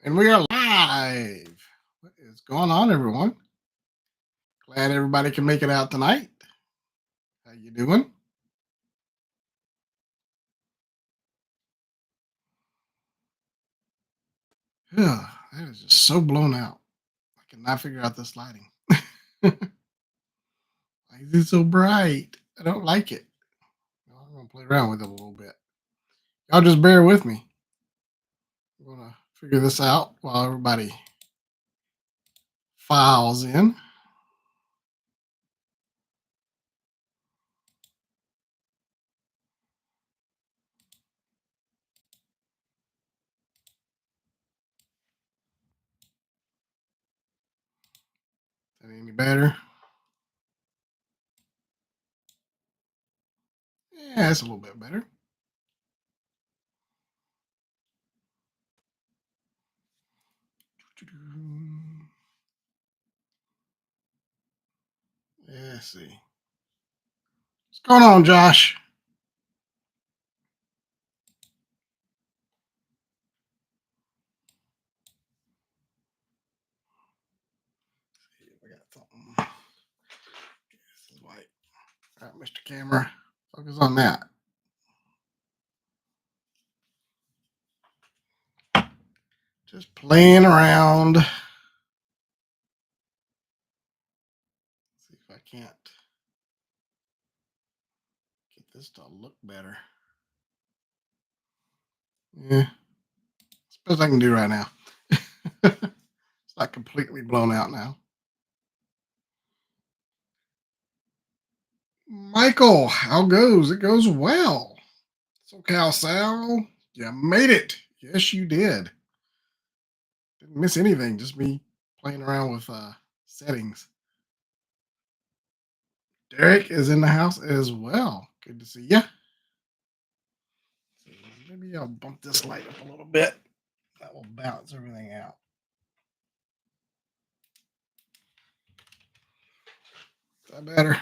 And we are live. What is going on, everyone? Glad everybody can make it out tonight. How you doing? Ugh, that is just so blown out. I cannot figure out this lighting. Why is it so bright? I don't like it. Well, I'm gonna play around with it a little bit. Y'all just bear with me. I'm gonna figure this out while everybody files in. That any better? Yeah, that's a little bit better. Let's see. What's going on, Josh? I got something. This is white. All right, Mr. Camera, focus on that. Just playing around. See if I can't get this to look better. Yeah, it's the best I can do right now. It's not completely blown out now. Michael, how goes? It goes well. So, Cal Sal, you made it. Yes, you did. Didn't miss anything. Just me playing around with settings. Derek is in the house as well. Good to see you. Maybe I'll bump this light up a little bit. That will balance everything out. Is that better?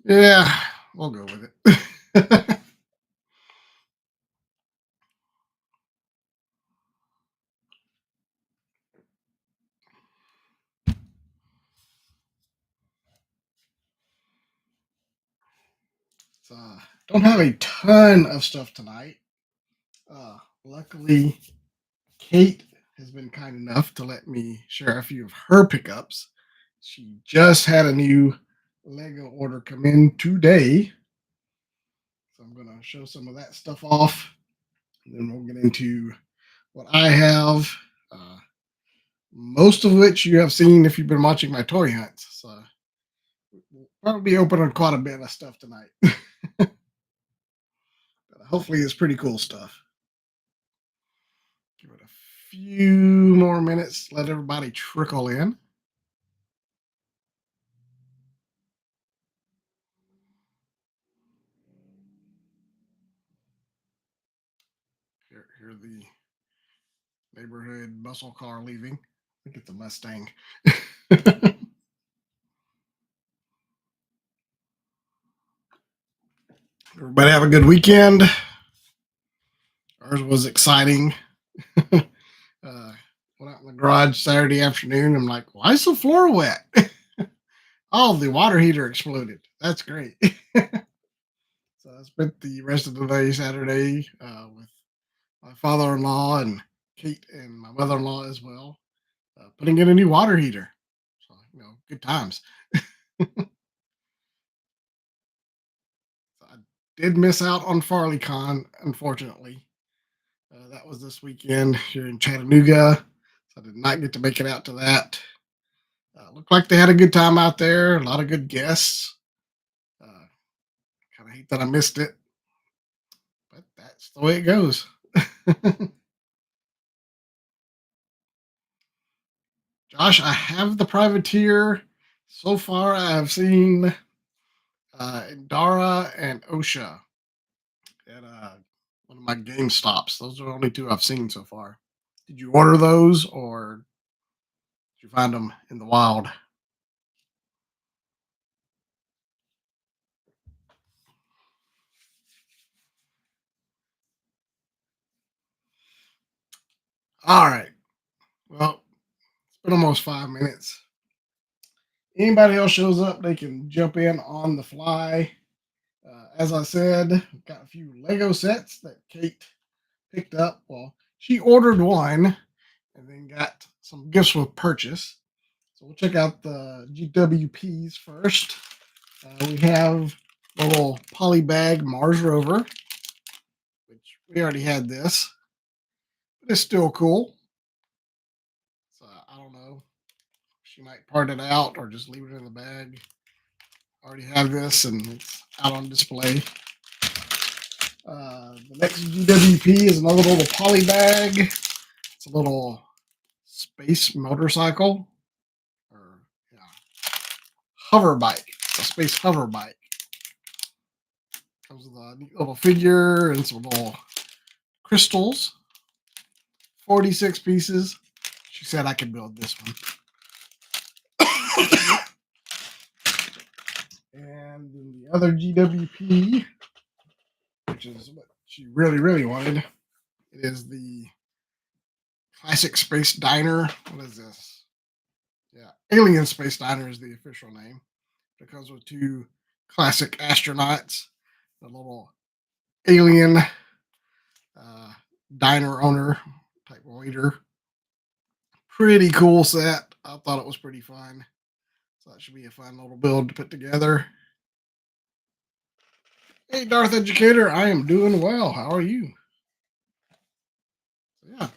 Yeah, we'll go with it. So, don't have a ton of stuff tonight. Luckily, Kate has been kind enough to let me share a few of her pickups. She just had a new Lego order come in today. So I'm going to show some of that stuff off. And then we'll get into what I have. Uh, most of which you have seen if you've been watching my toy hunts. So we'll probably be opening quite a bit of stuff tonight. But hopefully, it's pretty cool stuff. Give it a few more minutes, let everybody trickle in. Here the neighborhood muscle car leaving. I think it's a Mustang. Everybody have a good weekend. Ours was exciting. Went out in the garage Saturday afternoon. I'm like, why is the floor wet? Oh, the water heater exploded. That's great. So I spent the rest of the day Saturday with my father-in-law and Kate and my mother-in-law as well, putting in a new water heater. So good times. So I did miss out on FarleyCon, unfortunately. That was this weekend here in Chattanooga. So I did not get to make it out to that. Looked like they had a good time out there. A lot of good guests. Kind of hate that I missed it, but that's the way it goes. Josh, I have the privateer. So far, I've seen Dara and OSHA at one of my Game Stops. Those are the only two I've seen so far. Did you order those, or did you find them in the wild? All right. Well, it's been almost 5 minutes. Anybody else shows up, they can jump in on the fly. As I said, got a few Lego sets that Kate picked up. Well, she ordered one and then got some gifts with purchase. So we'll check out the GWPs first. We have the little polybag Mars rover, which we already had this, but it's still cool. So I don't know. She might part it out or just leave it in the bag. I already have this and it's out on display. The next GWP is another little poly bag. It's a little space motorcycle or yeah, hover bike, a space hover bike. Comes with a neat little figure and some little crystals. 46 pieces. She said I could build this one. And then the other GWP, which is what she really, really wanted, it is the Classic Space Diner. What is this? Yeah, Alien Space Diner is the official name. It comes with two classic astronauts, the little alien uh, diner owner type waiter. Pretty cool set. I thought it was pretty fun. So that should be a fun little build to put together. Hey, Darth Educator, I am doing well. How are you? Yeah,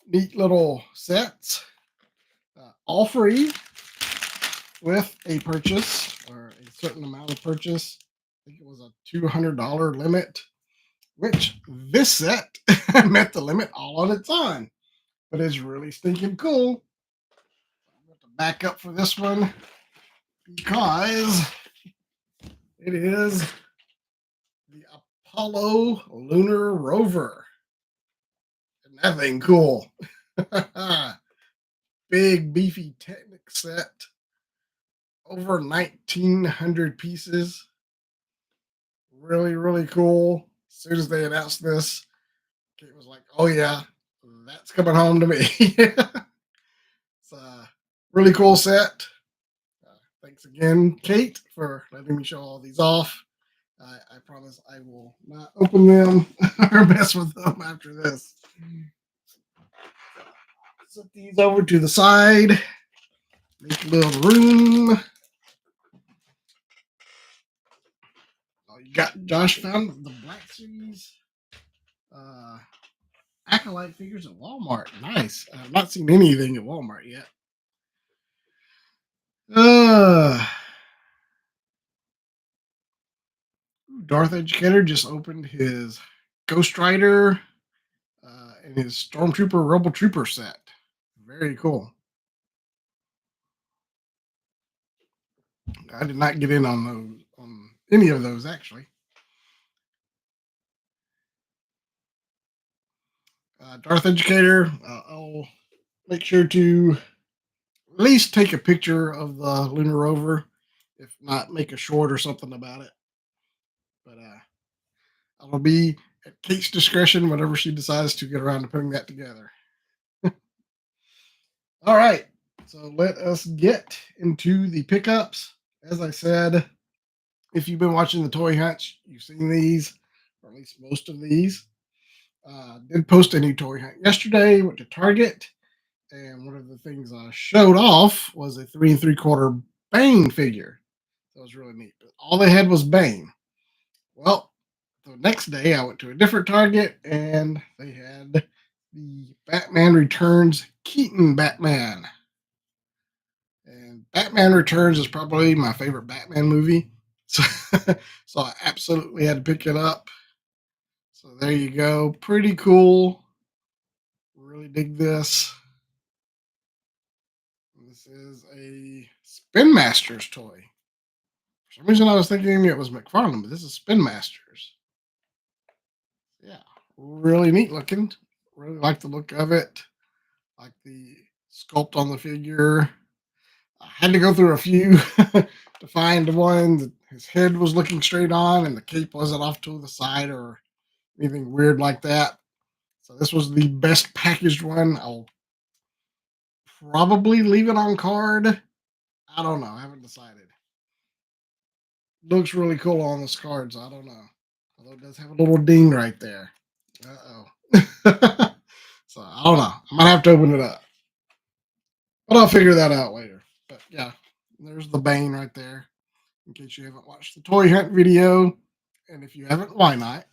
neat little sets, all free with a purchase or a certain amount of purchase. I think it was a $200 limit, which this set met the limit all on its own. But it's really stinking cool. I'm going to back up for this one because it is the Apollo Lunar Rover. Isn't that thing cool? Big, beefy Technic set. Over 1,900 pieces. Really, really cool. As soon as they announced this, it was like, oh yeah, that's coming home to me. It's a really cool set. Thanks again, Kate, for letting me show all these off. I promise I will not open them or mess with them after this. Set these over to the side. Make a little room. Oh, you got Josh found the Black Series Acolyte figures at Walmart. Nice. I've not seen anything at Walmart yet. Uh, Darth Educator just opened his Ghost Rider and his Stormtrooper Rebel Trooper set. Very cool. I did not get in on those, on any of those actually. Darth Educator, I'll make sure to at least take a picture of the lunar rover, if not make a short or something about it. But it'll be at Kate's discretion whenever she decides to get around to putting that together. All right, so let us get into the pickups. As I said, if you've been watching the toy hunts, you've seen these, or at least most of these. Did post a new toy hunt yesterday. Went to Target, and one of the things I showed off was a 3 3/4 Bane figure. That was really neat. But all they had was Bane. Well, the next day I went to a different Target, and they had the Batman Returns Keaton Batman. And Batman Returns is probably my favorite Batman movie. So, so I absolutely had to pick it up. So there you go. Pretty cool. Really dig this. This is a Spin Masters toy. For some reason I was thinking it was McFarlane, but this is Spin Masters. Yeah, really neat looking. Really like the look of it. Like the sculpt on the figure. I had to go through a few to find one that his head was looking straight on and the cape wasn't off to the side or anything weird like that. So this was the best packaged one. I'll probably leave it on card. I don't know. I haven't decided. Looks really cool on this card, so I don't know. Although it does have a little ding right there. Uh-oh. So I don't know. I might have to open it up. But I'll figure that out later. But yeah, there's the Bane right there. In case you haven't watched the toy hunt video. And if you haven't, why not?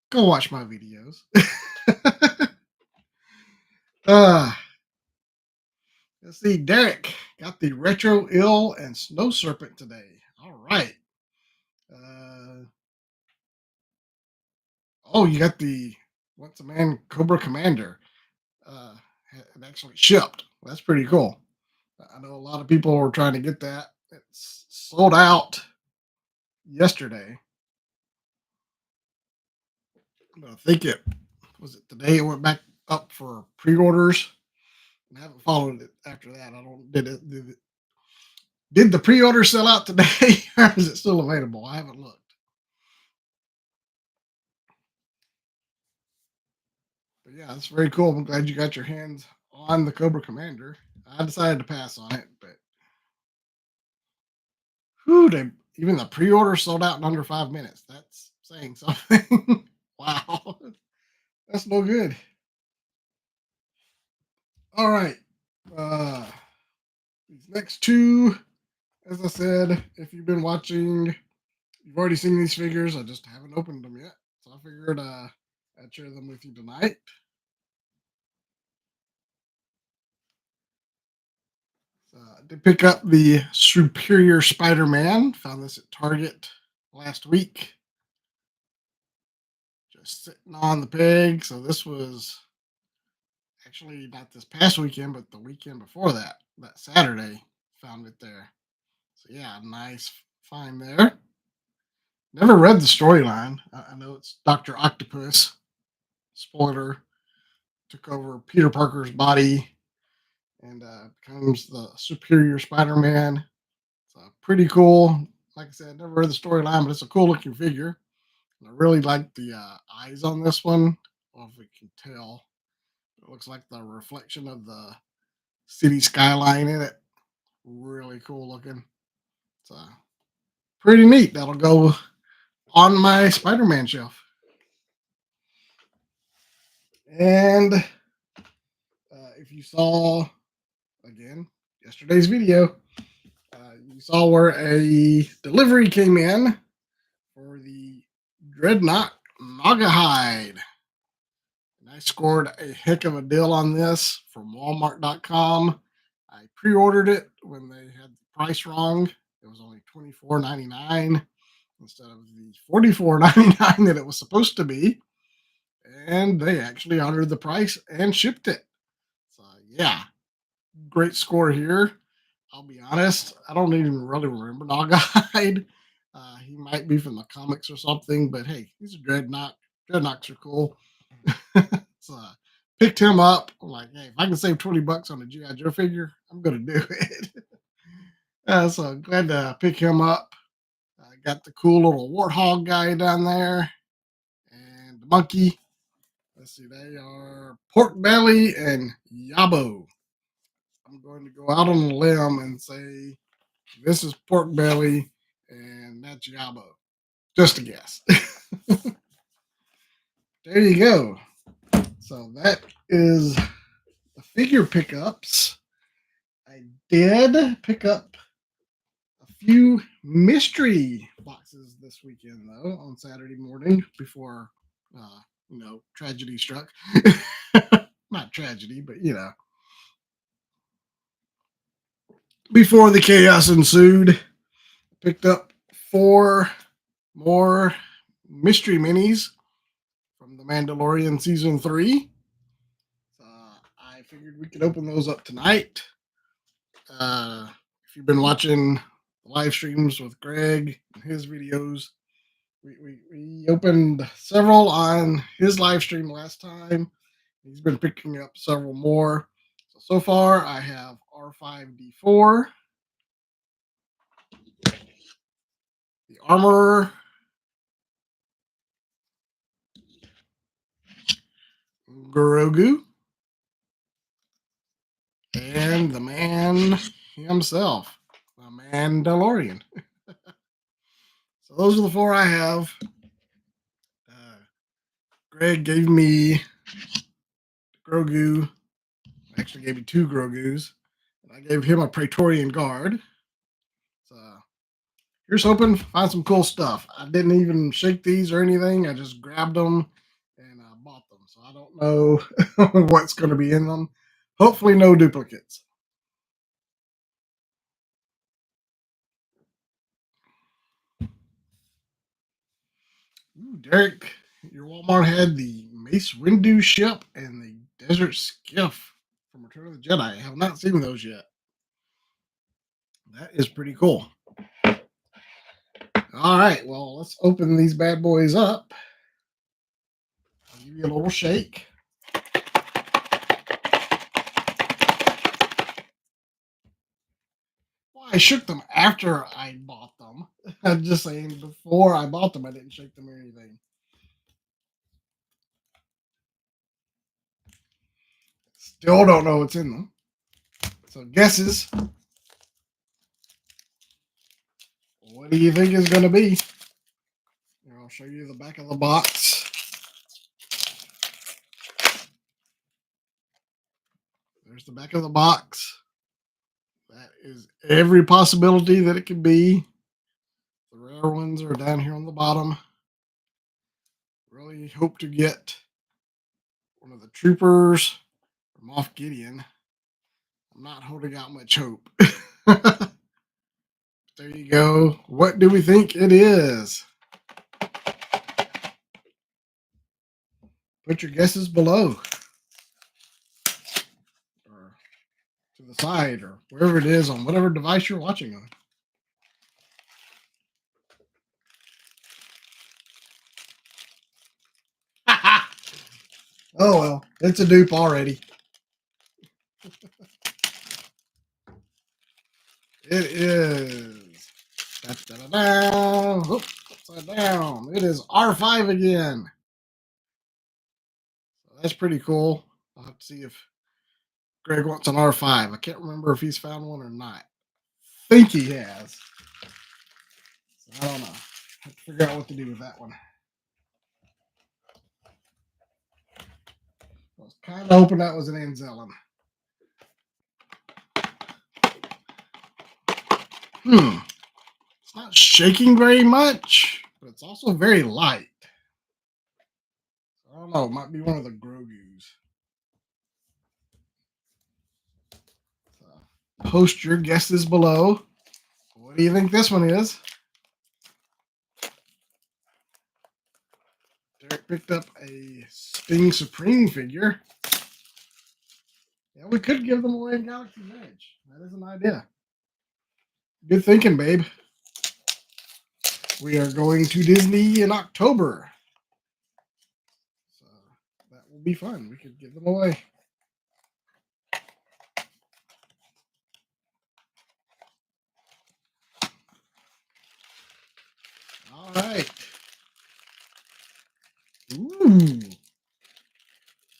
Go watch my videos. uh, let's see. Derek got the Retro Ill and Snow Serpent today. All right. Uh, oh, you got the Once a Man Cobra Commander. Uh, it actually shipped. That's pretty cool. I know a lot of people were trying to get that. It's sold out yesterday. But I think it was it today. It went back up for pre-orders. I haven't followed it after that. I don't did the pre-order sell out today, or is it still available? I haven't looked. But yeah, it's very cool. I'm glad you got your hands on the Cobra Commander. I decided to pass on it, but whew, even the pre-order sold out in under 5 minutes. That's saying something. Wow, that's no good. All right, uh, these next two, as I said, if you've been watching, you've already seen these figures. I just haven't opened them yet, so I figured I'd share them with you tonight. I did pick up the Superior Spider-Man. Found this at Target last week. Just sitting on the peg. So this was actually not this past weekend, but the weekend before that. That Saturday, found it there. So yeah, nice find there. Never read the storyline. I know it's Dr. Octopus. Spoiler. Took over Peter Parker's body and becomes the Superior Spider-Man. So pretty cool. Like I said, never read the storyline, but it's a cool looking figure. I really like the eyes on this one. I don't know if we can tell. It looks like the reflection of the city skyline in it. Really cool looking. So pretty neat. That'll go on my Spider-Man shelf. And if you saw again yesterday's video, you saw where a delivery came in for the Dreadnought Naugahyde. And I scored a heck of a deal on this from Walmart.com. I pre-ordered it when they had the price wrong. It was only $24.99 instead of the $44.99 that it was supposed to be. And they actually honored the price and shipped it. So yeah, great score here. I'll be honest, I don't even really remember Naugahyde. He might be from the comics or something, but hey, he's a dreadnought. Dreadnoughts are cool. So I picked him up. I'm like, hey, if I can save $20 on a G.I. Joe figure, I'm gonna do it. So glad to pick him up. I got the cool little warthog guy down there, and the monkey. Let's see, they are Pork Belly and Yabo. I'm going to go out on a limb and say this is Pork Belly and that's Yabo. Just a guess. There you go. So that is the figure pickups. I did pick up a few mystery boxes this weekend, though, on Saturday morning before, tragedy struck. Not tragedy, but, before the chaos ensued. Picked up 4 more mystery minis from The Mandalorian Season 3. I figured we could open those up tonight. If you've been watching the live streams with Greg and his videos, we opened several on his live stream last time. He's been picking up several more. So far, I have R5D4, the Armorer, Grogu, and the man himself, the Mandalorian. So those are the four I have. Uh, Greg gave me Grogu. Actually, gave me two Grogus. And I gave him a Praetorian Guard. So here's hoping to find some cool stuff. I didn't even shake these or anything. I just grabbed them and bought them. So I don't know what's going to be in them. Hopefully, no duplicates. Ooh, Derek, your Walmart had the Mace Windu ship and the Desert Skiff from Return of the Jedi. I have not seen those yet. That is pretty cool. All right, well, let's open these bad boys up. I'll give you a little shake. Well, I shook them after I bought them. I'm just saying, before I bought them, I didn't shake them or anything. Still don't know what's in them. So, guesses. What do you think is going to be? Here, I'll show you the back of the box. There's the back of the box. That is every possibility that it could be. The rare ones are down here on the bottom. Really hope to get one of the troopers or Moff Gideon. I'm not holding out much hope. There you go. What do we think it is? Put your guesses below. Or to the side, or wherever it is on whatever device you're watching on. Oh well, it's a dupe already. It is. Da-da-da-da. Oop, upside down. It is R5 again. So that's pretty cool. I'll have to see if Greg wants an R5. I can't remember if he's found one or not. Think he has. So I don't know. Have to figure out what to do with that one. I was kind of hoping that was an Anzellan. It's not shaking very much, but it's also very light. I don't know. It might be one of the Grogus. So post your guesses below. What do you think this one is? Derek picked up a Sting Supreme figure. Yeah, we could give them away in Galaxy's Edge. That is an idea. Good thinking, babe. We are going to Disney in October. So that will be fun. We could give them away. All right. Ooh.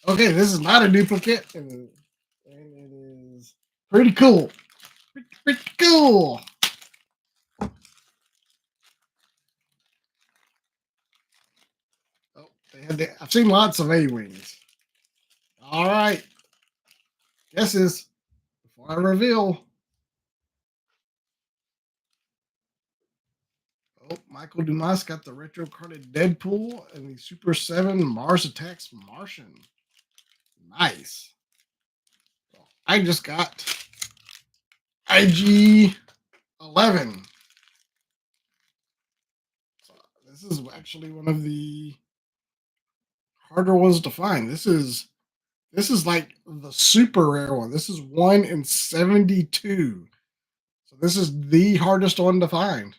Okay, this is not a duplicate. And it is pretty cool. Pretty cool. Oh, I've seen lots of A-Wings. All right. Guesses before I reveal. Oh, Michael Dumas got the retro carded Deadpool and the Super 7 Mars Attacks Martian. Nice. I just got IG 11. So this is actually one of the harder ones to find. This is like the super rare one. This is 1 in 72. So this is the hardest one to find.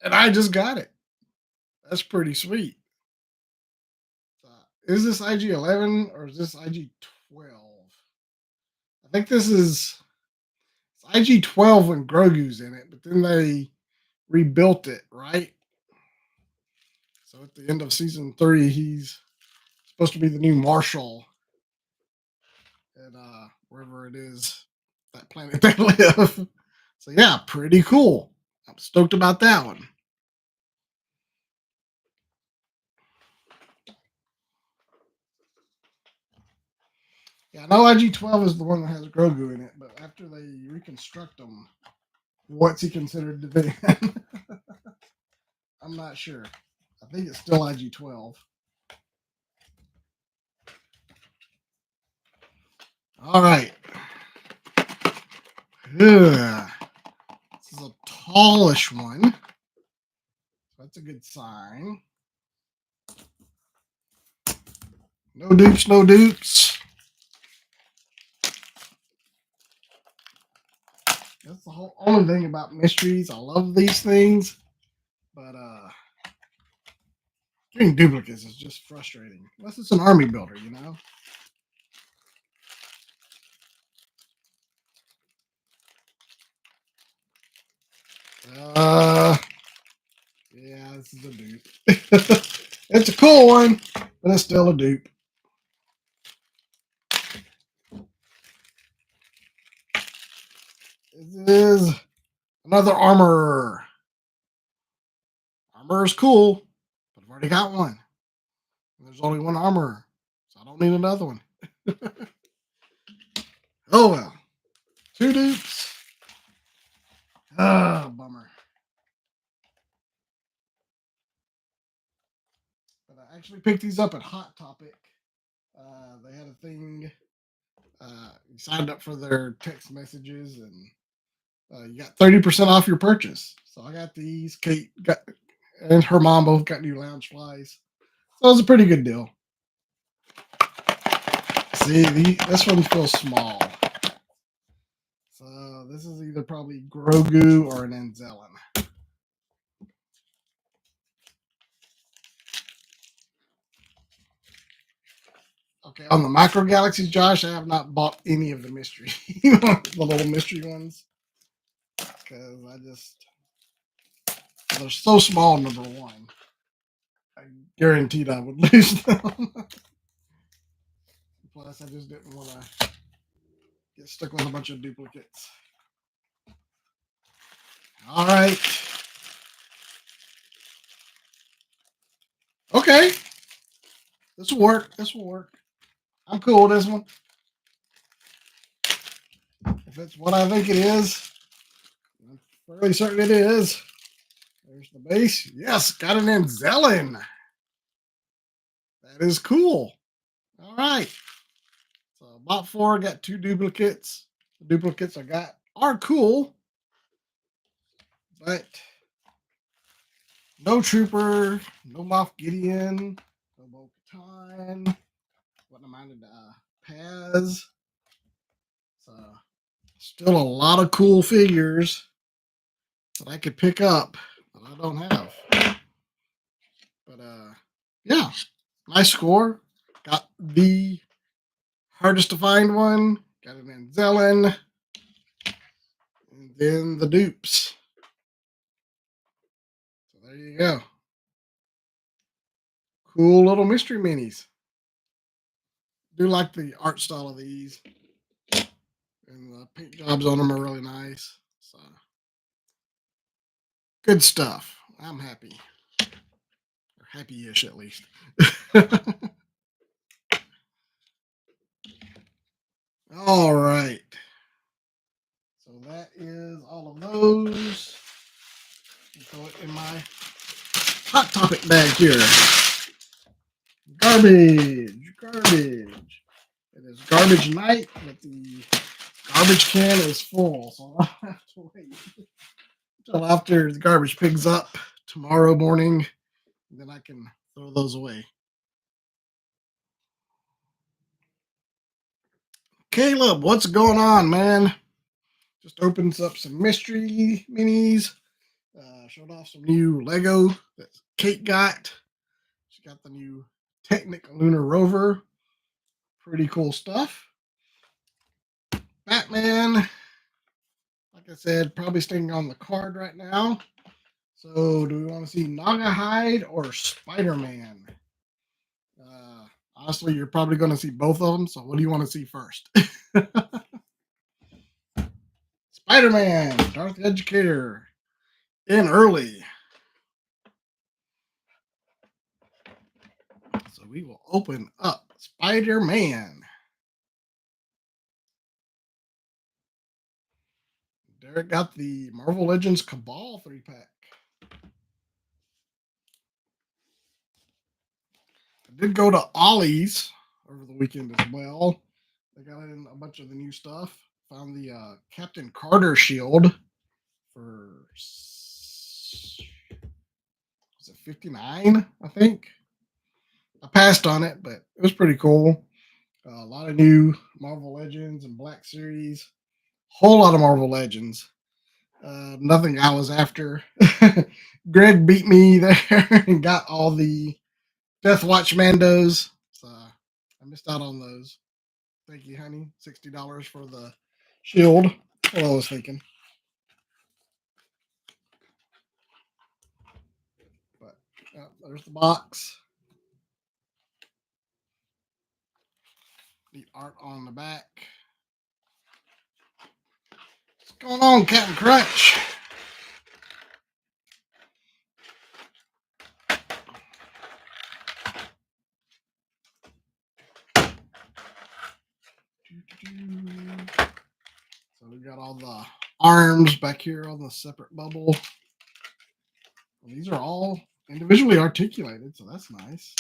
And I just got it. That's pretty sweet. Is this IG 11 or is this IG 12? I think this is IG 12 when Grogu's in it, but then they rebuilt it, right? So at the end of season 3, he's supposed to be the new Marshall at wherever it is, that planet they live. So yeah, pretty cool. I'm stoked about that one. Yeah, I know IG-12 is the one that has Grogu in it, but after they reconstruct him, what's he considered to be? I'm not sure. I think it's still IG-12. All right. Ugh. This is a tallish one. That's a good sign. No dupes, no dupes. That's the whole only thing about mysteries. I love these things, but getting duplicates is just frustrating. Unless it's an army builder, you know. Yeah, this is a dupe. It's a cool one, but it's still a dupe. This is another armor. Armor is cool, but I've already got one. There's only one armor, so I don't need another one. Oh well. Two dupes. Ah, bummer. But I actually picked these up at Hot Topic. They had a thing. You signed up for their text messages, and you got 30% off your purchase. So I got these. Kate got, and her mom both got new lounge flies. So it was a pretty good deal. See, this one feels small. So this is either probably Grogu or an Anzellan. Okay, on the Micro Galaxies, Josh, I have not bought any of the mystery, the little mystery ones, because they're so small. Number one, I guaranteed I would lose them. Plus, I just didn't want to get stuck with a bunch of duplicates. All right. Okay. This will work. This will work. I'm cool with this one. If it's what I think it is, I'm fairly certain it is. There's the base. Yes, got an Anzellan. That is cool. All right. So bought four, got two duplicates. The duplicates I got are cool, but no Trooper, no Moff Gideon, no Bo-Katan, what am I to Paz. So still a lot of cool figures that I could pick up that I don't have. But yeah, nice score. Got the hardest to find one. Got an Anzellan. And then the dupes. So there you go. Cool little mystery minis. Do like the art style of these. And the paint jobs on them are really nice. So good stuff. I'm happy. Or happy-ish at least. All right. So that is all of those. Throw it in my Hot Topic bag here. Garbage. Garbage. It is garbage night, but the garbage can is full, so I'll have to wait until after the garbage picks up tomorrow morning. Then I can throw those away. Caleb, what's going on, man? Just opens up some mystery minis. Showed off some new Lego that Kate got. She got the new Technic Lunar Rover. Pretty cool stuff. Batman, like I said, probably staying on the card right now. So, do we want to see Naugahyde or Spider Man? Honestly, you're probably going to see both of them. So, what do you want to see first? Spider Man, Darth Educator, in early. So, we will open up Spider Man. Derek got the Marvel Legends Cabal 3-pack. I did go to Ollie's over the weekend as well. They got in a bunch of the new stuff. Found the Captain Carter shield for was it 59, I think. I passed on it, but it was pretty cool. A lot of new Marvel Legends and Black Series. Whole lot of Marvel Legends. Nothing I was after. Greg beat me there and got all the Death Watch Mandos. So I missed out on those. Thank you, honey. $60 for the shield. What I was thinking. But there's the box. The art on the back. What's going on, Captain Crunch? So we got all the arms back here on the separate bubble. And these are all individually articulated, so that's nice.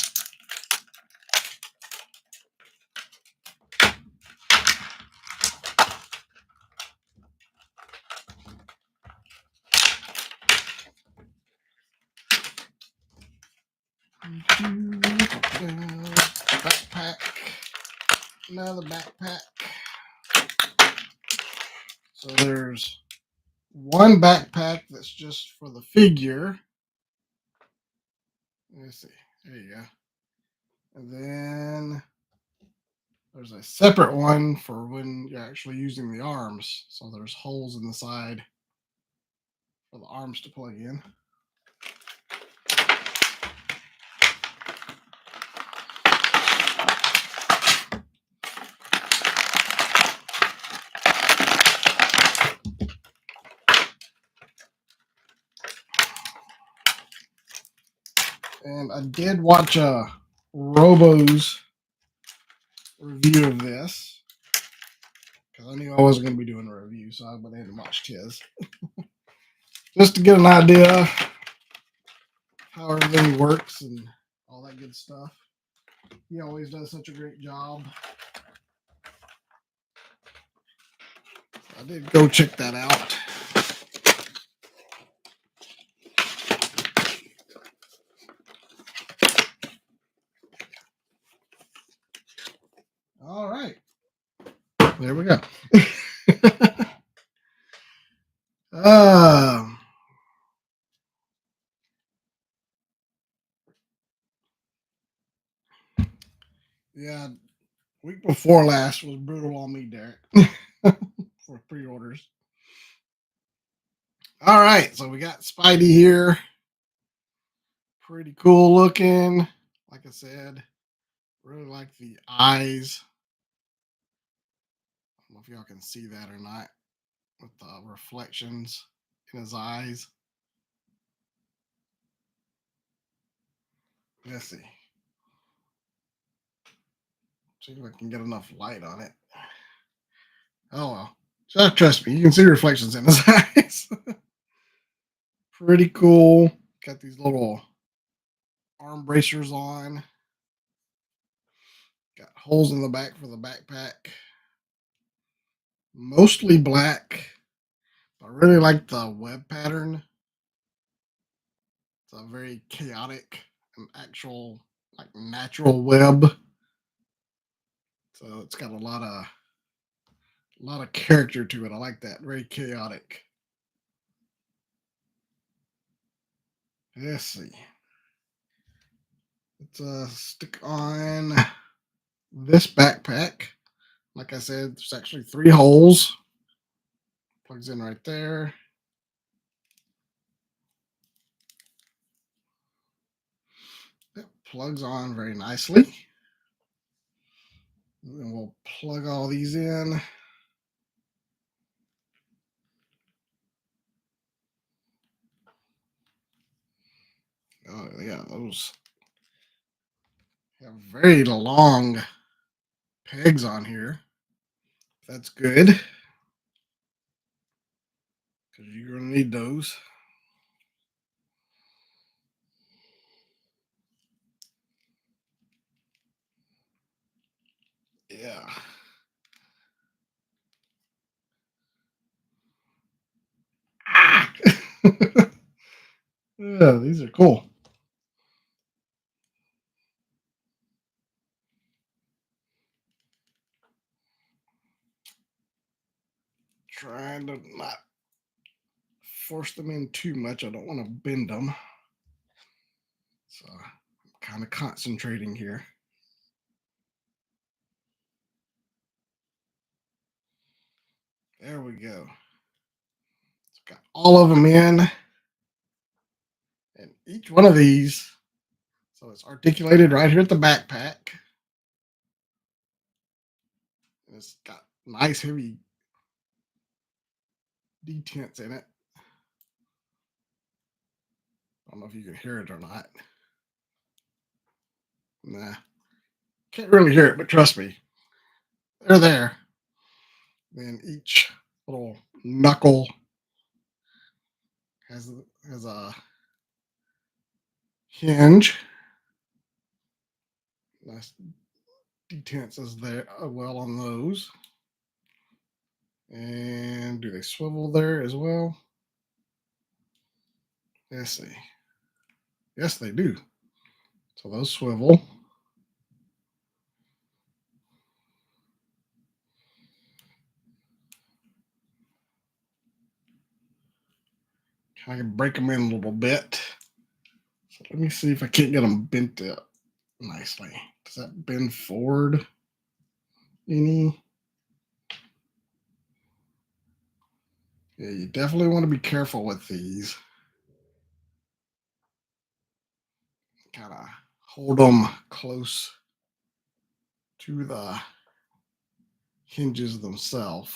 Backpack. Another backpack. So there's one backpack that's just for the figure. Let's see. There you go. And then there's a separate one for when you're actually using the arms. So there's holes in the side for the arms to plug in. And I did watch a Robo's review of this because I knew I wasn't going to be doing a review, so I went in and watched his just to get an idea how everything works and all that good stuff. He always does such a great job. I did go check that out. All right. There we go. Yeah, week before last was brutal on me, Derek, for pre-orders. All right, so we got Spidey here. Pretty cool looking. Like I said, really like the eyes. I don't know if y'all can see that or not with the reflections in his eyes. Let's see. See if I can get enough light on it. Oh well. So trust me, you can see reflections in his eyes. Pretty cool. Got these little arm bracers on. Got holes in the back for the backpack. Mostly black. I really like the web pattern. It's a very chaotic and actual, like natural web. So it's got a lot of character to it. I like that. Very chaotic. Let's see. Let's stick on this backpack. Like I said, there's actually 3 holes. Plugs in right there. It plugs on very nicely. And we'll plug all these in. Oh, yeah, those have very long pegs on here. That's good because you're going to need those. Yeah. Ah! Yeah, these are cool. Trying to not force them in too much. I don't want to bend them. So I'm kind of concentrating here. There we go. It's got all of them in. And each one of these, so it's articulated right here at the backpack. And it's got nice heavy detents in it. I don't know if you can hear it or not. Nah, can't really hear it, but trust me, they're there. Then each little knuckle has has a hinge. Nice detents is there well on those. And do they swivel there as well? Let's see. Yes, they do. So those swivel. Kind of break them in a little bit. So let me see if I can't get them bent up nicely. Does that bend forward any? Yeah, you definitely want to be careful with these. Kind of hold them close to the hinges themselves.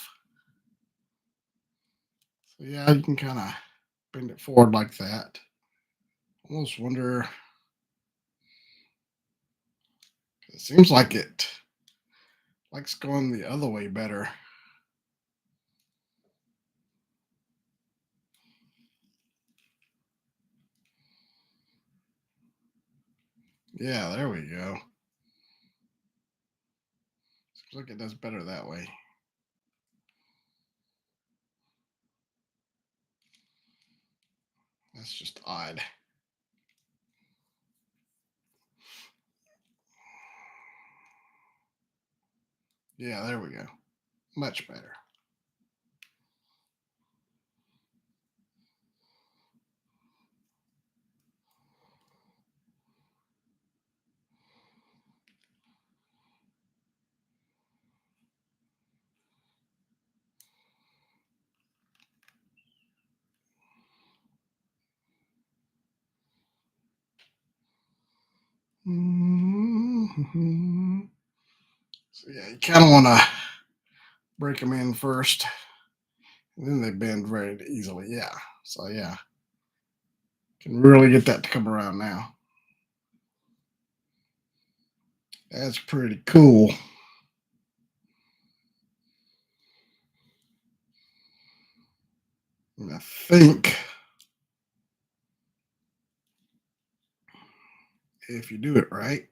So yeah, you can kind of bend it forward like that. Almost wonder. It seems like it likes going the other way better. Yeah, there we go. Seems like it does better that way. That's just odd. Yeah, there we go. Much better. Mhm. So yeah, you kind of want to break them in first, and then they bend very easily. Yeah. So yeah, can really get that to come around now. That's pretty cool. And I think if you do it right,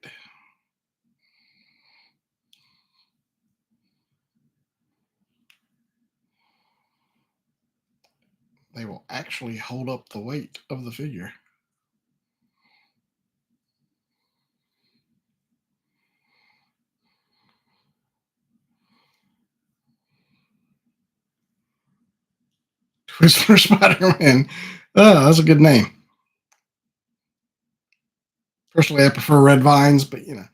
they will actually hold up the weight of the figure. Twizzler Spider Man. Oh, that's a good name. Personally, I prefer Red Vines, but you know.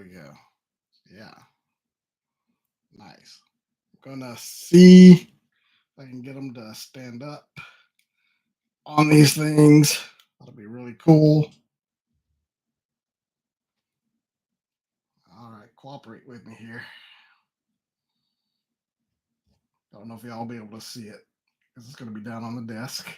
we go. Yeah, nice. I'm gonna see if I can get them to stand up on these things. That'll be really cool. All right, cooperate with me here. I don't know if y'all will be able to see it because it's going to be down on the desk.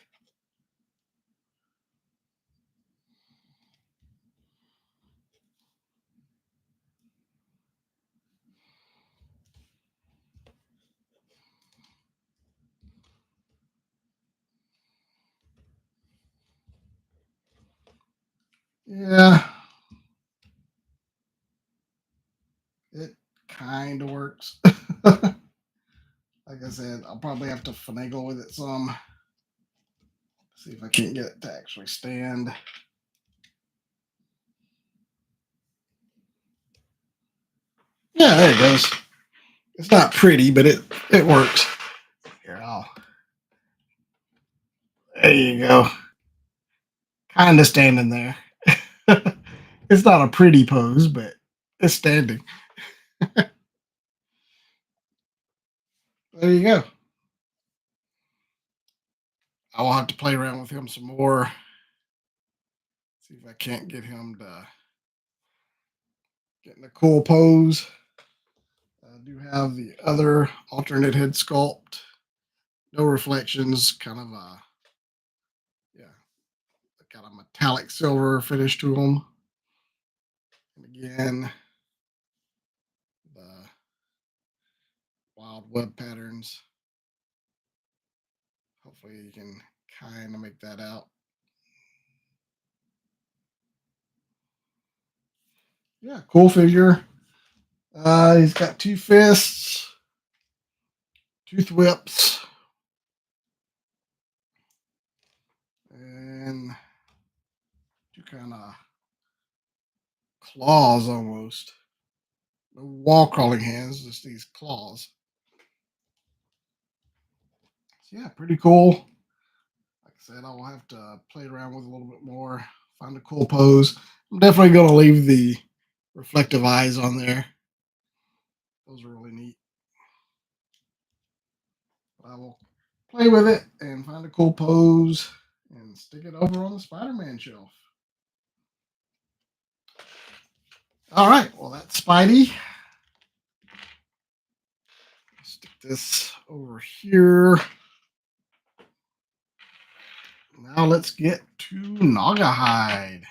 Yeah, it kind of works. Like I said, I'll probably have to finagle with it some. See if I can't get it to actually stand. Yeah, there it goes. It's not pretty, but it works. Here, I'll. There you go. Kind of standing there. It's not a pretty pose, but it's standing. There you go. I will have to play around with him some more. See if I can't get him to get in a cool pose. I do have the other alternate head sculpt. No reflections, kind of a yeah, got a metallic silver finish to them. And again, the wild web patterns. Hopefully you can kind of make that out. Yeah, cool figure. He's got two fists, tooth whips, and two kind of claws almost. No wall crawling hands, just these claws. So yeah, pretty cool. Like I said, I'll have to play around with a little bit more, find a cool pose. I'm definitely going to leave the reflective eyes on there. Those are really neat. But I will play with it and find a cool pose and stick it over on the Spider-Man shelf. All right, well, that's Spidey. Stick this over here. Now let's get to Naugahyde.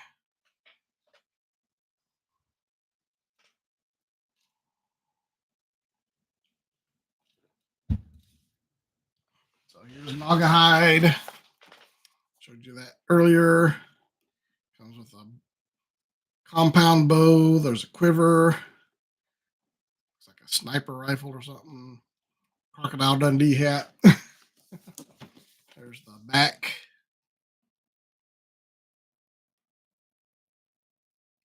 So here's Naugahyde. Showed you that earlier. Comes with a compound bow. There's a quiver. Looks like a sniper rifle or something. Crocodile Dundee hat. There's the back.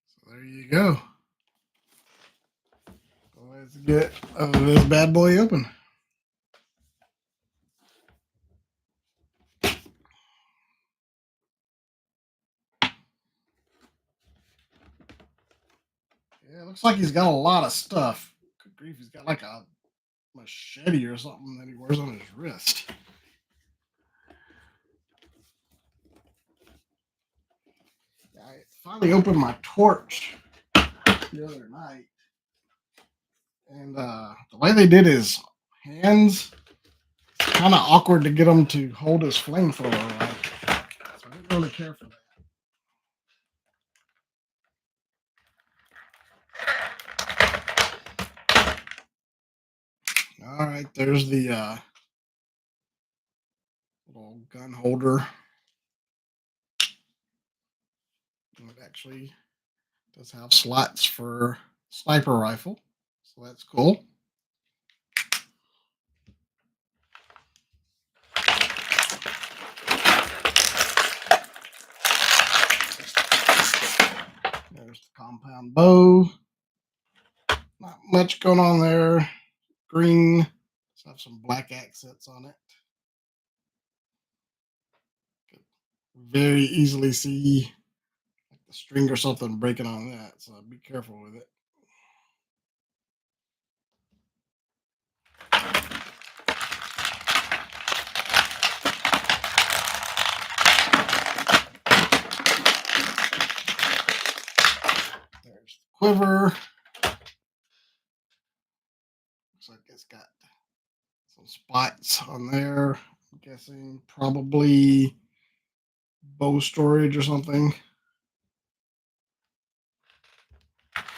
So there you go. Let's get this bad boy open. Yeah, it looks like he's got a lot of stuff. Good grief, he's got like a machete or something that he wears on his wrist. I finally opened my torch the other night, and the way they did his hands, kind of awkward to get him to hold his flamethrower right. So I didn't really care for that. All right, there's the little gun holder. It actually does have slots for sniper rifle, so that's cool. There's the compound bow. Not much going on there. Green. Let's have some black accents on it. Could very easily see like the string or something breaking on that, so be careful with it. quiver. Looks like it's got some spots on there. I'm guessing probably bow storage or something. Got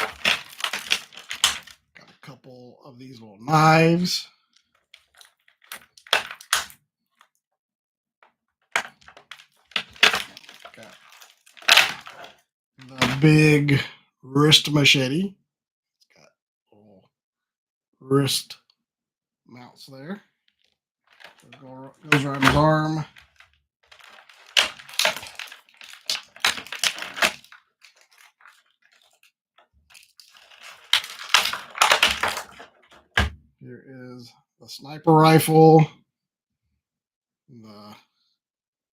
a couple of these little knives. Got the big wrist machete. It's got little wrist mounts there. Goes around his arm. Here is the sniper rifle. The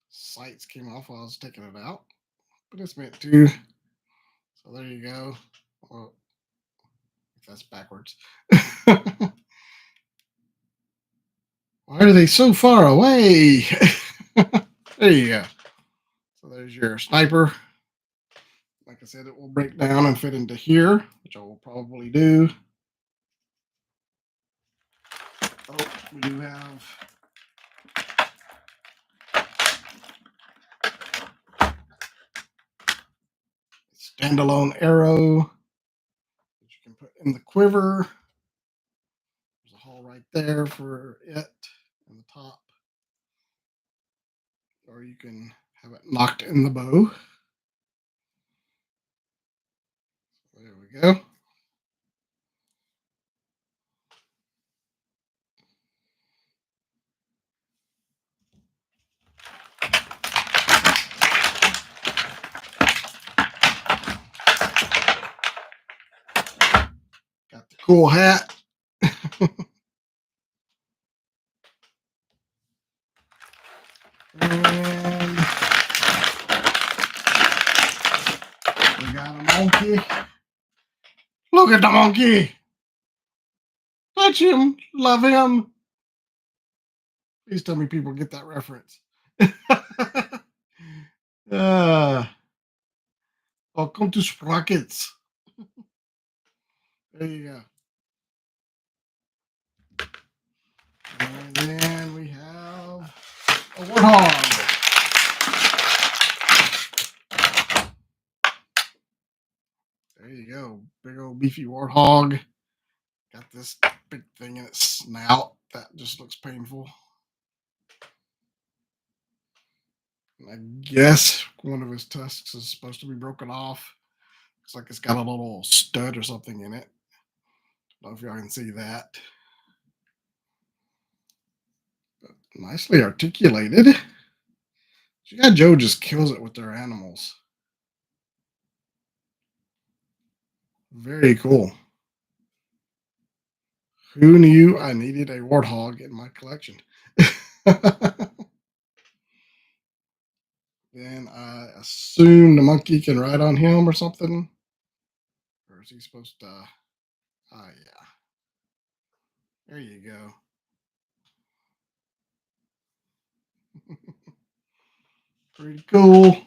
sights came off while I was taking it out, but it's meant to. So there you go. Well, that's backwards. Why are they so far away? There you go. So there's your sniper. Like I said, it will break down and fit into here, which I will probably do. Oh, we do have a standalone arrow that you can put in the quiver. There's a hole right there for it in the top. Or you can have it locked in the bow. There we go. Got the cool hat. And we got a monkey. Look at the monkey. Touch him. Love him. Please tell me people get that reference. Welcome to Sprockets. There you go. And then we have a warthog. There you go. Big old beefy warthog. Got this big thing in its snout. That just looks painful. And I guess one of his tusks is supposed to be broken off. Looks like it's got a little stud or something in it. I don't know if y'all can see that. But nicely articulated. G.I. Joe just kills it with their animals. Very cool. Who knew I needed a warthog in my collection? Then I assume the monkey can ride on him or something. Or is he supposed to? Ah, yeah. There you go. Pretty cool.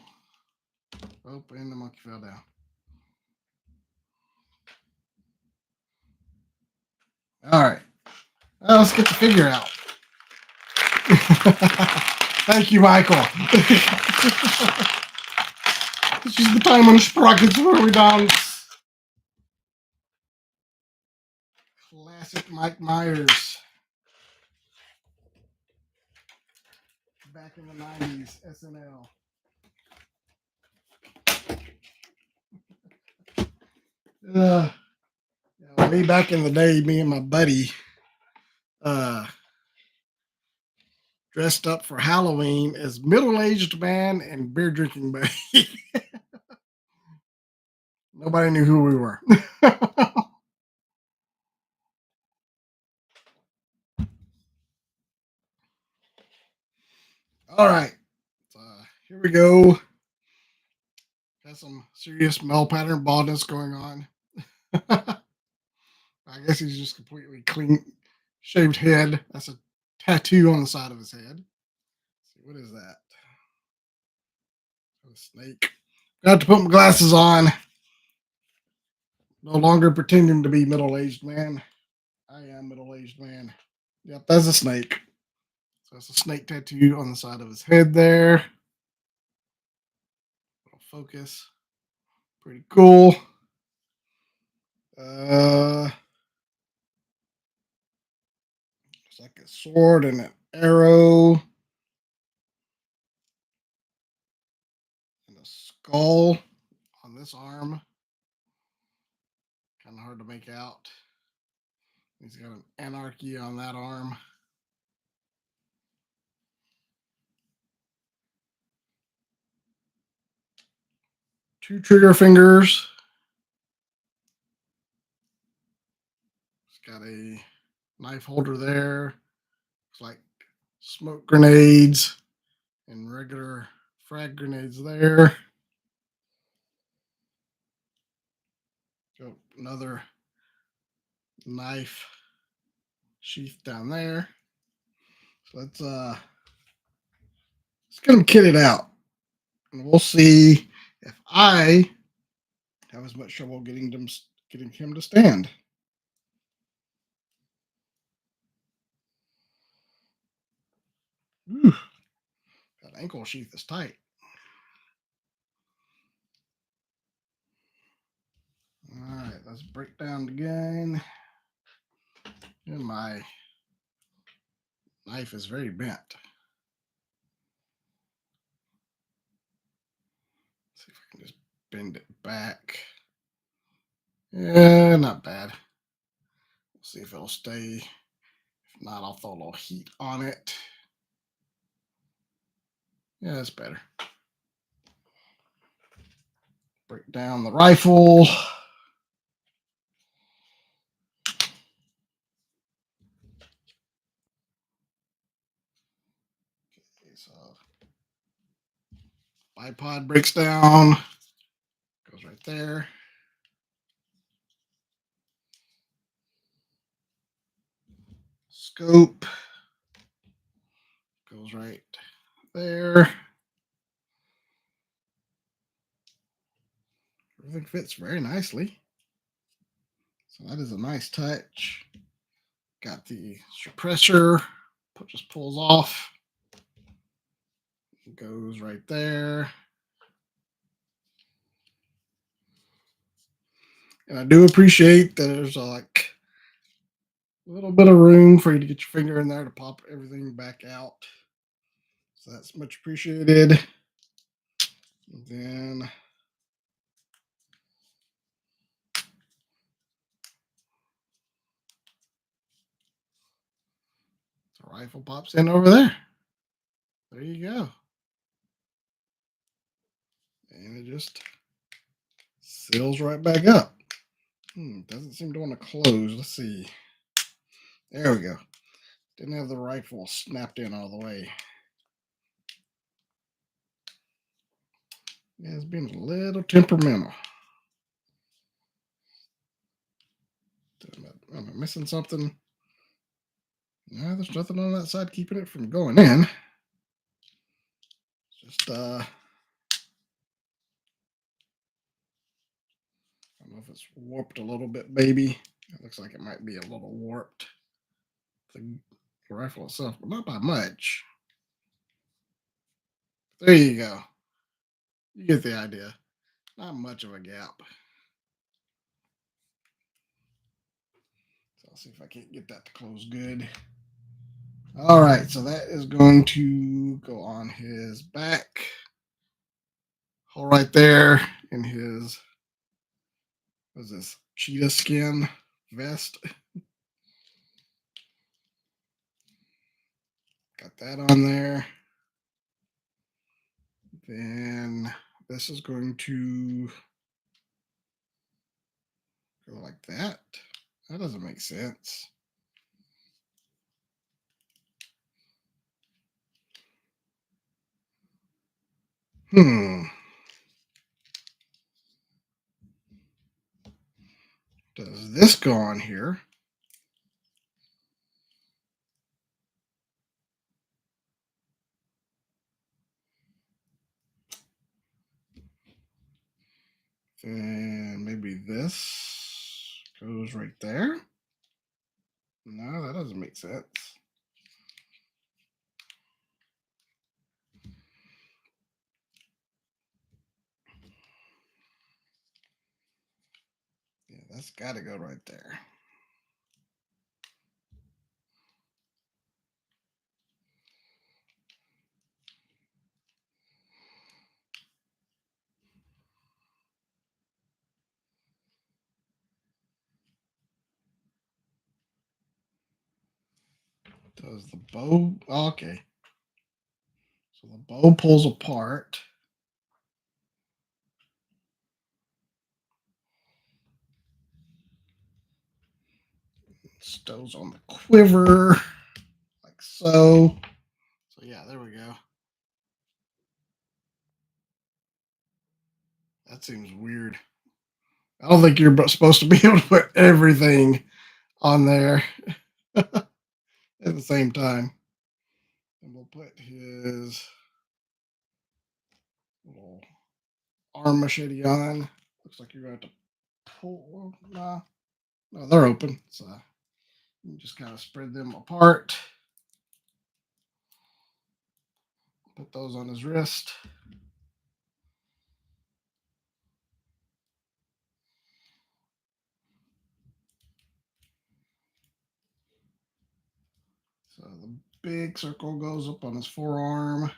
Oh, and the monkey fell down. All right. Well, let's get the figure out. Thank you, Michael. This is the time on Sprockets where we dance. Classic Mike Myers. Back in the 90s, SNL. Way back in the day, me and my buddy dressed up for Halloween as middle-aged man and beer drinking buddy. Nobody knew who we were. All right, here we go. Got some serious male pattern baldness going on. I guess he's just completely clean shaved head. That's a tattoo on the side of his head. Let's see, what is that? A snake. Got to put my glasses on. No longer pretending to be middle-aged man. I am middle-aged man. Yep, that's a snake. So that's a snake tattoo on the side of his head there. Focus. Pretty cool. It's like a sword and an arrow and a skull on this arm. Kind of hard to make out. He's got an anarchy on that arm. Two trigger fingers. It's got a knife holder there. It's like smoke grenades and regular frag grenades there. Got another knife sheath down there. So let's get him kitted out, and we'll see if I have as much trouble getting him to stand. Whew, that ankle sheath is tight. All right, let's break down the gun. And my knife is very bent. Let's see if I can just bend it back. Yeah, not bad. We'll see if it'll stay. If not, I'll throw a little heat on it. Yeah, that's better. Break down the rifle. Okay, so bipod breaks down. Goes right there. Scope goes right there. Everything fits very nicely. So that is a nice touch. Got the suppressor. Just pulls off. Goes right there. And I do appreciate that there's like a little bit of room for you to get your finger in there to pop everything back out. So that's much appreciated. And then the rifle pops in over there. There you go. And it just seals right back up. Doesn't seem to want to close. Let's see. There we go. Didn't have the rifle snapped in all the way. Yeah, it's been a little temperamental. Am I missing something? No, there's nothing on that side keeping it from going in. Just I don't know if it's warped a little bit, maybe. It looks like it might be a little warped. The rifle itself, but not by much. There you go. You get the idea. Not much of a gap. So I'll see if I can't get that to close good. All right, so that is going to go on his back. Hole right there in his, what's this, cheetah skin vest. Got that on there. Then this is going to go like that. That doesn't make sense. Does this go on here? And maybe this. Goes right there. No, that doesn't make sense. Yeah, that's got to go right there. Does the bow? Okay. So the bow pulls apart. Stows on the quiver, like so. So yeah, there we go. That seems weird. I don't think you're supposed to be able to put everything on there at the same time. And we'll put his little arm machete on. Looks like you're going to have to pull. Nah, no, they're open. So you just kind of spread them apart. Put those on his wrist. So the big circle goes up on his forearm.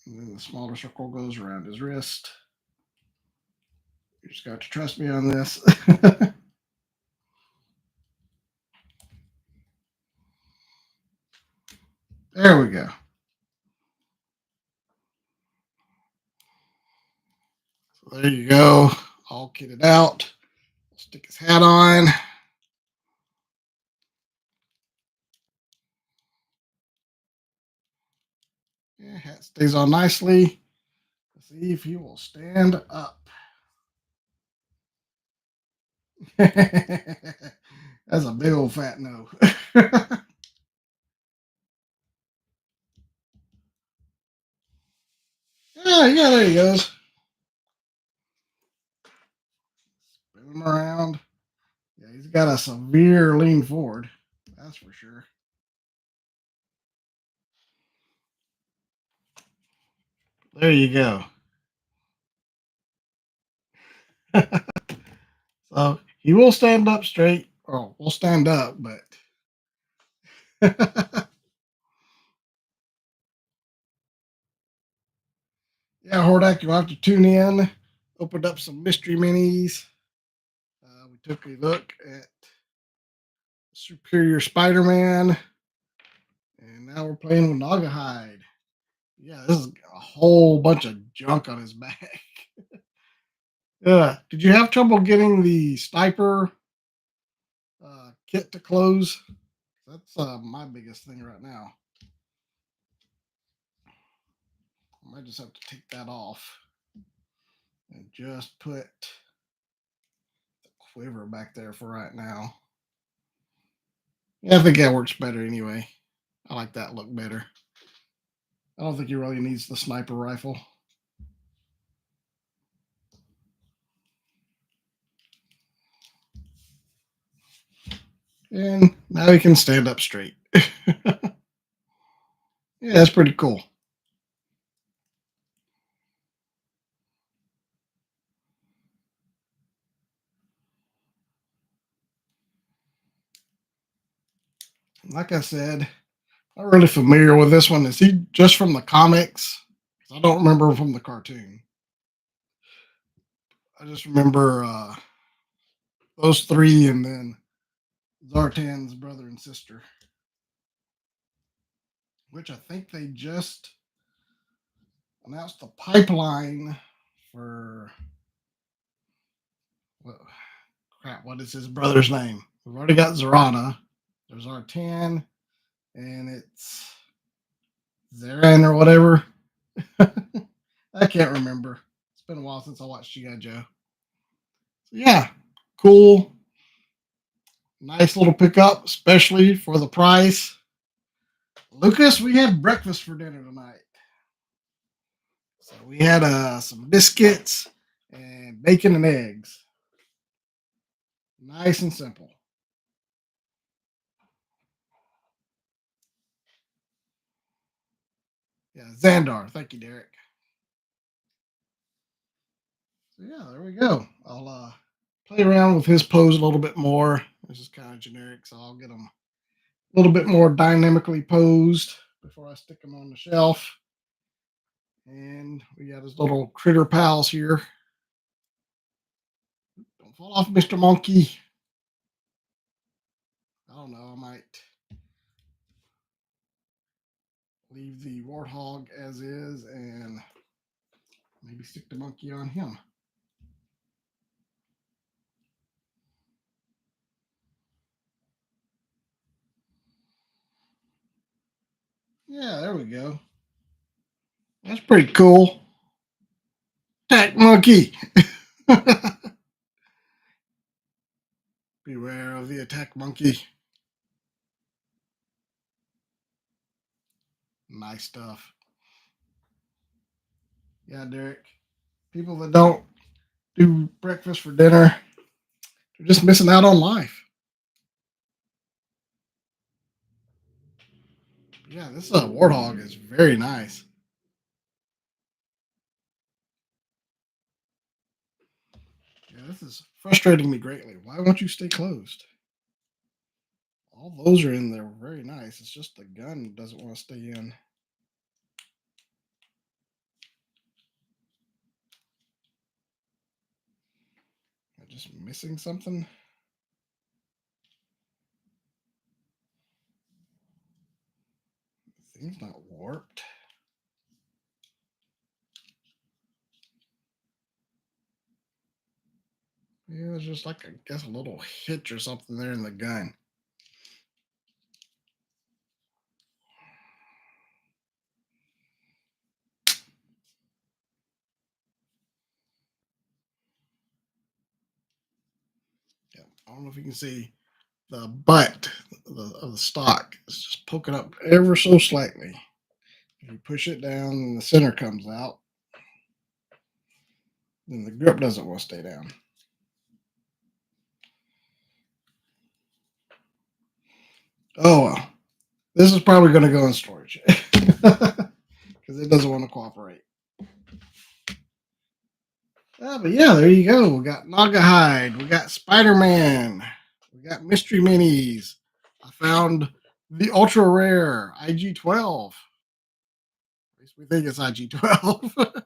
And then the smaller circle goes around his wrist. You just got to trust me on this. There we go. So there you go. All kitted out. Stick his hat on. Yeah, hat stays on nicely. Let's see if he will stand up. That's a big old fat no. Yeah, there he goes. Spin him around. Yeah, he's got a severe lean forward. That's for sure. There you go. So he will stand up straight. Or will stand up, but yeah, Hordak, you'll have to tune in. Opened up some mystery minis. We took a look at Superior Spider-Man, and now we're playing with Naugahyde. Yeah, this is a whole bunch of junk on his back. Yeah, did you have trouble getting the sniper kit to close? That's my biggest thing right now. I might just have to take that off and just put the quiver back there for right now. Yeah, I think that works better anyway. I like that look better. I don't think he really needs the sniper rifle. And now he can stand up straight. Yeah, that's pretty cool. Like I said, I'm not really familiar with this one. Is he just from the comics? I don't remember him from the cartoon. I just remember those three and then Zartan's brother and sister, which I think they just announced the pipeline for. Well, crap, what is his brother's name? We've already got Zarana. There's Zartan, and it's Zaran or whatever. I can't remember. It's been a while since I watched G.I. Joe. So yeah, cool. Nice little pickup, especially for the price. Lucas, we had breakfast for dinner tonight. So we had some biscuits and bacon and eggs. Nice and simple. Yeah, Xandar. Thank you, Derek. So yeah, there we go. I'll play around with his pose a little bit more. This is kind of generic, so I'll get him a little bit more dynamically posed before I stick him on the shelf. And we got his little critter pals here. Don't fall off, Mr. Monkey. I don't know. I might leave the warthog as is and maybe stick the monkey on him. Yeah, there we go. That's pretty cool. Attack monkey. Beware of the attack monkey. Nice stuff. Yeah, Derek. People that don't do breakfast for dinner, they're just missing out on life. Yeah, this warthog is very nice. Yeah, this is frustrating me greatly. Why won't you stay closed? All those are in there very nice. It's just the gun doesn't want to stay in. Am I just missing something? The thing's not warped. Yeah, there's just like I guess a little hitch or something there in the gun. Yeah, I don't know if you can see the butt of the stock is just poking up ever so slightly. If you push it down and the center comes out, then the grip doesn't want to stay down. Oh well, this is probably going to go in storage because it doesn't want to cooperate. But yeah, there you go. We got Naugahyde, we got Spider Man, we got Mystery Minis. I found the ultra rare IG-12. At least we think it's IG-12.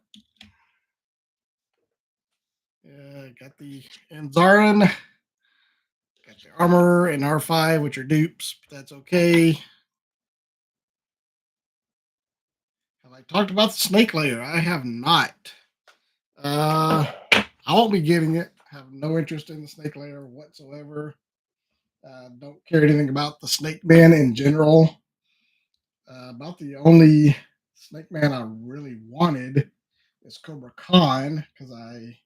Yeah, got the Anzarin, got the Armor and R5, which are dupes, but that's okay. Have I talked about the Snake Layer? I have not. I won't be getting it. Have no interest in the Snake Layer whatsoever. Don't care anything about the Snake Man in general. About the only Snake Man I really wanted is Cobra Khan because I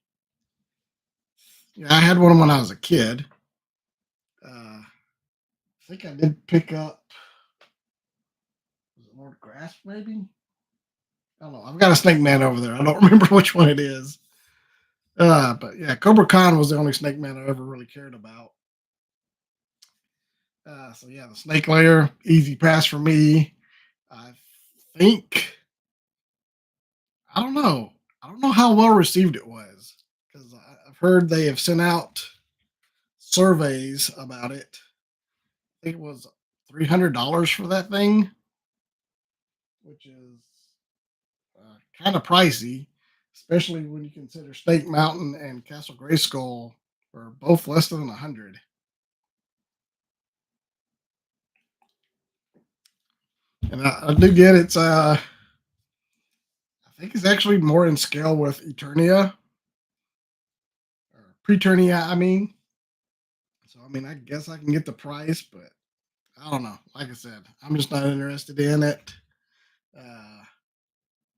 had one when I was a kid. I think I did pick up was it Lord Grasp maybe. I don't know. I've got a Snake Man over there. I don't remember which one it is. But yeah, Cobra Khan was the only Snake Man I ever really cared about. So yeah, the Snake Layer, easy pass for me. I think I don't know. I don't know how well received it was because I've heard they have sent out surveys about it. I think it was $300 for that thing, which is kind of pricey, especially when you consider Snake Mountain and Castle Grayskull were both less than 100. And I do get it's I think it's actually more in scale with Eternia or Preternia. I mean, so I mean, I guess I can get the price, but I don't know. Like I said, I'm just not interested in it. Uh,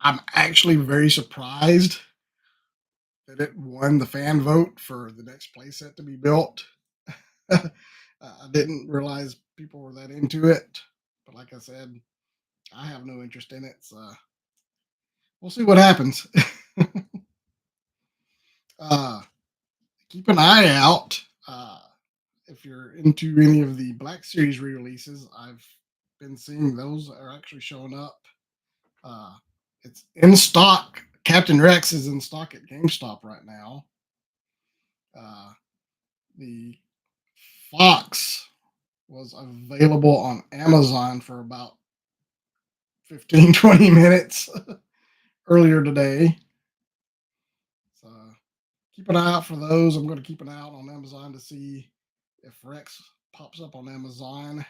I'm actually very surprised that it won the fan vote for the next playset to be built. I didn't realize people were that into it, but like I said, I have no interest in it. So we'll see what happens. uh, Keep an eye out. if you're into any of the Black Series re-releases, I've been seeing those are actually showing up. Uh, it's in stock. Captain Rex is in stock at GameStop right now. Uh, the Fox was available on Amazon for about 15, 20 minutes earlier today. So keep an eye out for those. I'm going to keep an eye out on Amazon to see if Rex pops up on Amazon.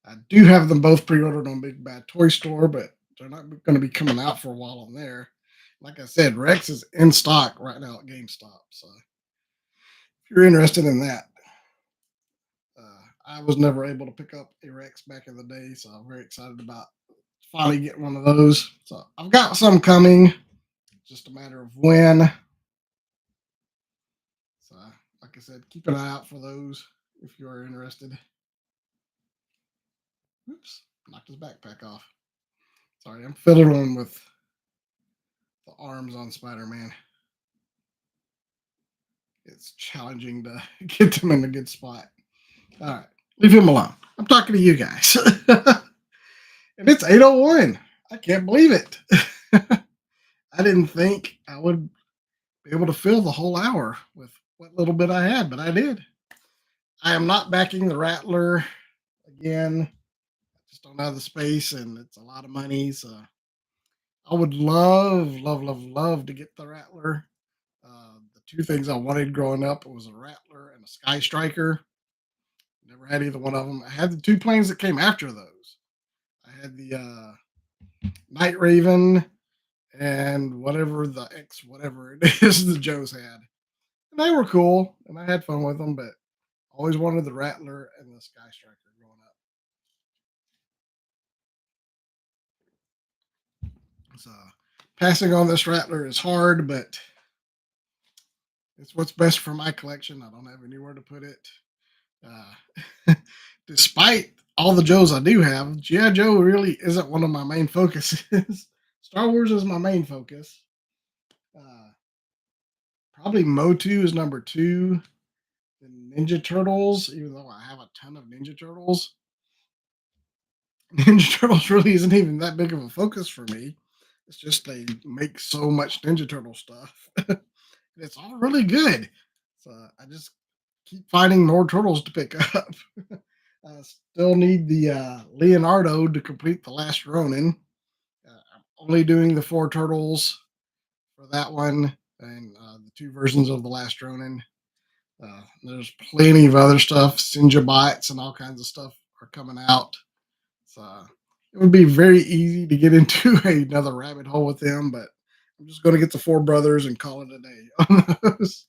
I do have them both pre-ordered on Big Bad Toy Store, but they're not going to be coming out for a while on there. Like I said, Rex is in stock right now at GameStop. So if you're interested in that, I was never able to pick up a Rex back in the day, so I'm very excited about finally getting one of those. So I've got some coming, just a matter of when. So, like I said, keep an eye out for those if you are interested. Oops, knocked his backpack off. Sorry, I'm fiddling with the arms on Spider Man. It's challenging to get them in a good spot. All right, leave him alone. I'm talking to you guys. And it's 8:01. I can't believe it. I didn't think I would be able to fill the whole hour with what little bit I had, but I did. I am not backing the Rattler again. I just don't have the space, and it's a lot of money. So I would love, love, love, love to get the Rattler. The two things I wanted growing up was a Rattler and a Sky Striker. Never had either one of them. I had the two planes that came after those. I had the Night Raven and whatever the X, whatever it is the Joes had. And they were cool, and I had fun with them, but always wanted the Rattler and the Sky Striker growing up. So passing on this Rattler is hard, but it's what's best for my collection. I don't have anywhere to put it. Despite all the Joes I do have, G.I. Joe really isn't one of my main focuses. Star Wars is my main focus. Uh, Probably Motu is number two. The Ninja Turtles, even though I have a ton of Ninja Turtles, Ninja Turtles really isn't even that big of a focus for me. It's just they make so much Ninja Turtle stuff. It's all really good. So I just keep finding more turtles to pick up. I still need the Leonardo to complete the Last Ronin. I'm only doing the four turtles for that one and the two versions of the Last Ronin. There's plenty of other stuff, Sinjabots and all kinds of stuff are coming out. So it would be very easy to get into another rabbit hole with them, but I'm just going to get the four brothers and call it a day on those.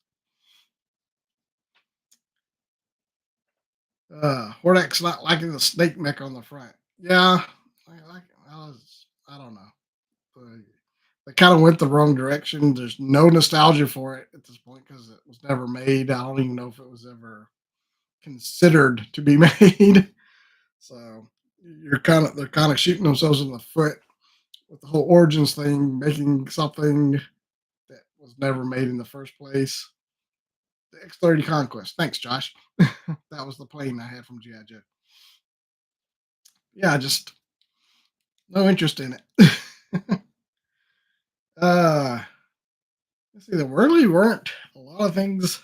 Hordak's not liking the snake mech on the front. Yeah, I don't know. They kind of went the wrong direction. There's no nostalgia for it at this point because it was never made. I don't even know if it was ever considered to be made. So they're kind of shooting themselves in the foot with the whole Origins thing, making something that was never made in the first place. The X-30 Conquest. Thanks, Josh. That was the plane I had from GI Joe. Yeah, just no interest in it. uh, let's see. There really weren't a lot of things,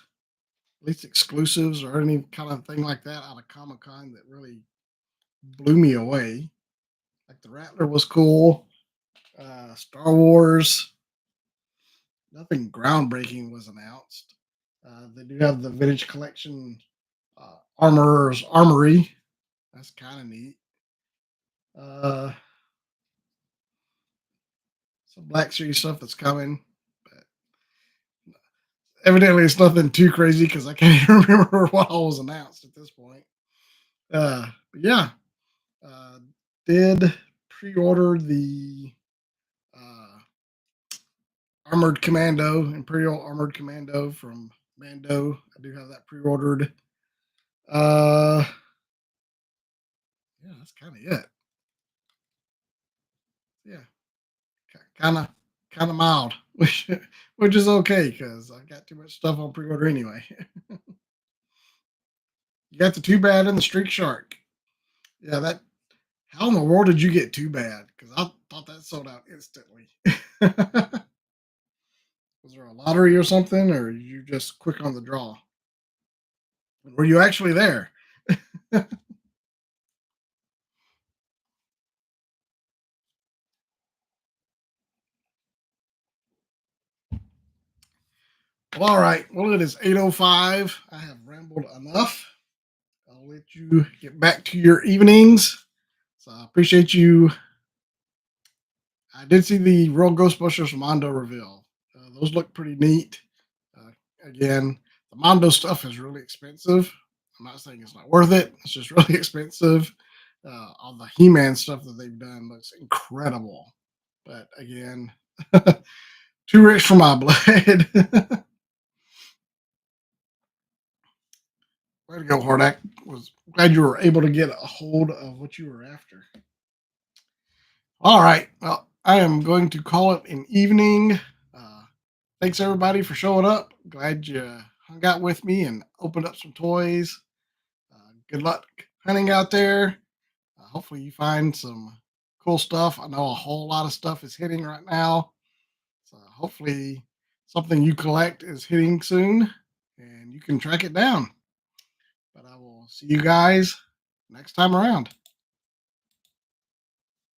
at least exclusives or any kind of thing like that, out of Comic Con that really blew me away. Like the Rattler was cool. Star Wars, nothing groundbreaking was announced. They do have the Vintage Collection Armorer's Armory. That's kind of neat. Uh, some Black Series stuff that's coming, but evidently it's nothing too crazy because I can't even remember what all was announced at this point. But yeah, uh, did pre-order the uh, Armored Commando, Imperial Armored Commando from Mando. I do have that pre-ordered. Uh, yeah, that's kind of it. Yeah, kind of mild, which is okay because I got too much stuff on pre-order anyway. You got the Too Bad and the Streak Shark. Yeah, that. How in the world did you get Too Bad? Because I thought that sold out instantly. Was there a lottery or something, or you just quick on the draw? Were you actually there? Well, all right. Well, it is 8:05. I have rambled enough. I'll let you get back to your evenings. So I appreciate you. I did see the Real Ghostbusters Mondo reveal. Those look pretty neat. Uh, Again, the Mondo stuff is really expensive. I'm not saying it's not worth it. It's just really expensive. All the He-Man stuff that they've done looks incredible. But again, too rich for my blood. Way to go, Hordak. Was glad you were able to get a hold of what you were after. All right. Well, I am going to call it an evening. Uh, Thanks everybody for showing up. Glad you hung out with me and opened up some toys. Good luck hunting out there. Hopefully you find some cool stuff. I know a whole lot of stuff is hitting right now. So hopefully something you collect is hitting soon and you can track it down. But I will see you guys next time around.